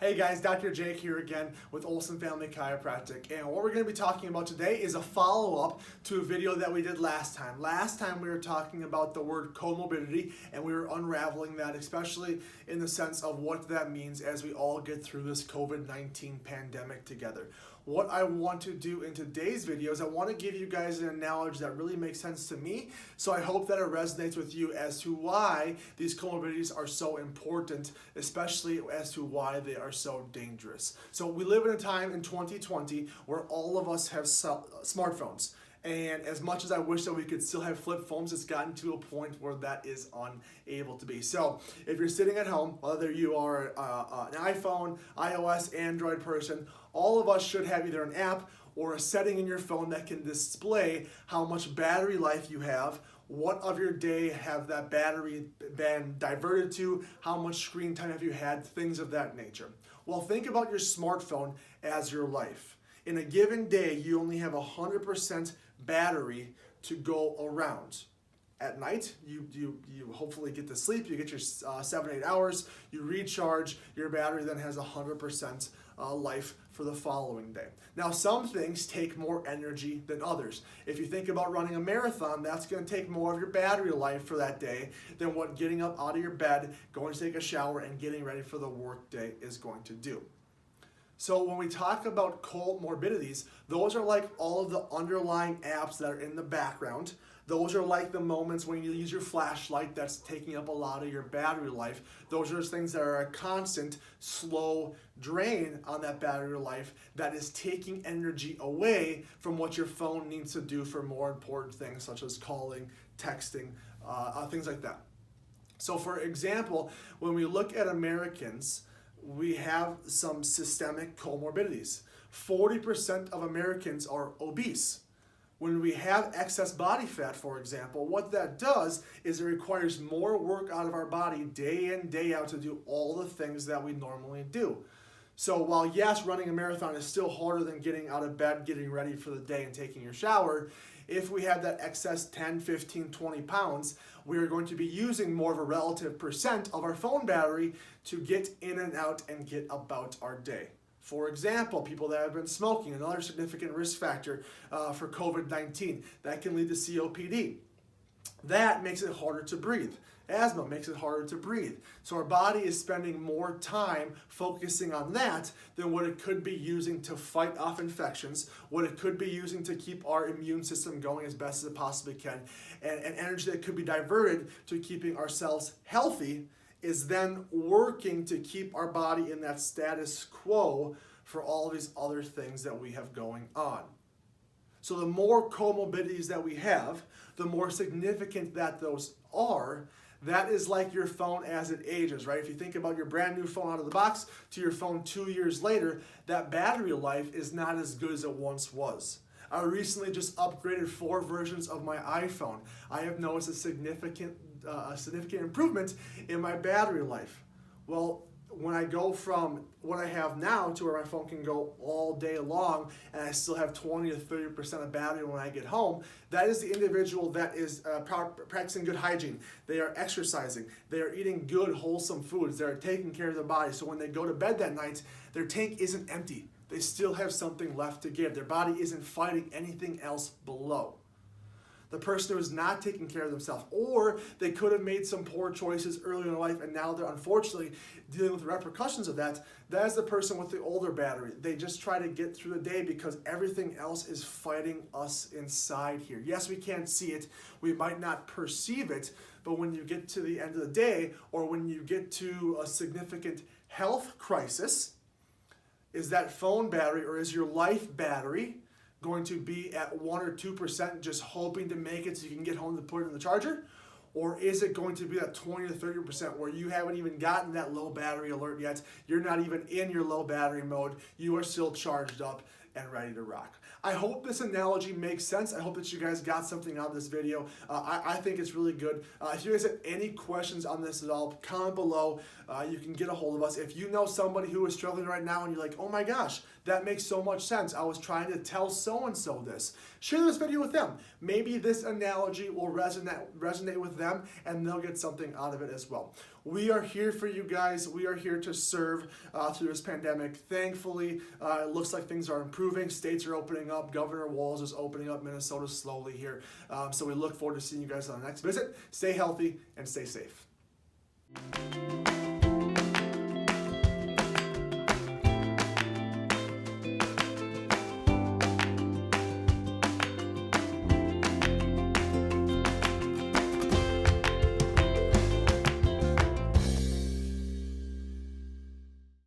Hey guys, Dr. Jake here again with Olson Family Chiropractic, and what we're going to be talking about today is a follow-up to a video that we did last time. Last time we were talking about the word comorbidity, and we were unraveling that, especially in the sense of what that means as we all get through this COVID-19 pandemic together. What I want to do in today's video is I want to give you guys an analogy that really makes sense to me, so I hope that it resonates with you as to why these comorbidities are so important, especially as to why they are so dangerous. So we live in a time in 2020 where all of us have smartphones. And as much as I wish that we could still have flip phones, it's gotten to a point where that is unable to be. So if you're sitting at home, whether you are an iPhone, iOS, Android person, all of us should have either an app or a setting in your phone that can display how much battery life you have, what of your day have that battery been diverted to, how much screen time have you had, things of that nature. Well, think about your smartphone as your life. In a given day, you only have 100% battery to go around. At night, you hopefully get to sleep, you get your 7-8 hours, you recharge, your battery then has 100% life for the following day. Now, some things take more energy than others. If you think about running a marathon, that's going to take more of your battery life for that day than what getting up out of your bed, going to take a shower, and getting ready for the work day is going to do. So when we talk about comorbidities, those are like all of the underlying apps that are in the background. Those are like the moments when you use your flashlight that's taking up a lot of your battery life. Those are things that are a constant, slow drain on that battery life that is taking energy away from what your phone needs to do for more important things such as calling, texting, things like that. So for example, when we look at Americans, we have some systemic comorbidities. 40% of Americans are obese. When we have excess body fat, for example, what that does is it requires more work out of our body day in, day out to do all the things that we normally do. So while yes, running a marathon is still harder than getting out of bed, getting ready for the day and taking your shower, if we have that excess 10, 15, 20 pounds, we are going to be using more of a relative percent of our phone battery to get in and out and get about our day. For example, people that have been smoking, another significant risk factor for COVID-19, that can lead to COPD. That makes it harder to breathe. Asthma makes it harder to breathe. So our body is spending more time focusing on that than what it could be using to fight off infections, what it could be using to keep our immune system going as best as it possibly can, and energy that could be diverted to keeping ourselves healthy is then working to keep our body in that status quo for all these other things that we have going on. So the more comorbidities that we have, the more significant that those are. That is like your phone as it ages, right? If you think about your brand new phone out of the box to your phone 2 years later, that battery life is not as good as it once was. I recently just upgraded 4 versions of my iPhone. I have noticed a significant improvement in my battery life. Well, when I go from what I have now to where my phone can go all day long and I still have 20 to 30% of battery when I get home, that is the individual that is practicing good hygiene. They are exercising. They are eating good, wholesome foods. They are taking care of their body. So when they go to bed that night, their tank isn't empty. They still have something left to give. Their body isn't fighting anything else below. The person who is not taking care of themselves, or they could have made some poor choices earlier in life and now they're unfortunately dealing with the repercussions of that, that is the person with the older battery. They just try to get through the day because everything else is fighting us inside here. Yes, we can't see it, we might not perceive it, but when you get to the end of the day or when you get to a significant health crisis, is that phone battery or is your life battery going to be at 1 or 2% just hoping to make it so you can get home to put it in the charger? Or is it going to be that 20 to 30% where you haven't even gotten that low battery alert yet? You're not even in your low battery mode. You are still charged up and ready to rock. I hope this analogy makes sense. I hope that you guys got something out of this video. I think it's really good. If you guys have any questions on this at all, comment below. You can get a hold of us. If you know somebody who is struggling right now and you're like, oh my gosh, that makes so much sense. I was trying to tell so-and-so this. Share this video with them. Maybe this analogy will resonate with them and they'll get something out of it as well. we are here for you guys. We are here to serve through this pandemic. Thankfully, it looks like things are improving. States are opening up. Governor Walz is opening up. Minnesota's slowly here. So we look forward to seeing you guys on the next visit. Stay healthy and stay safe.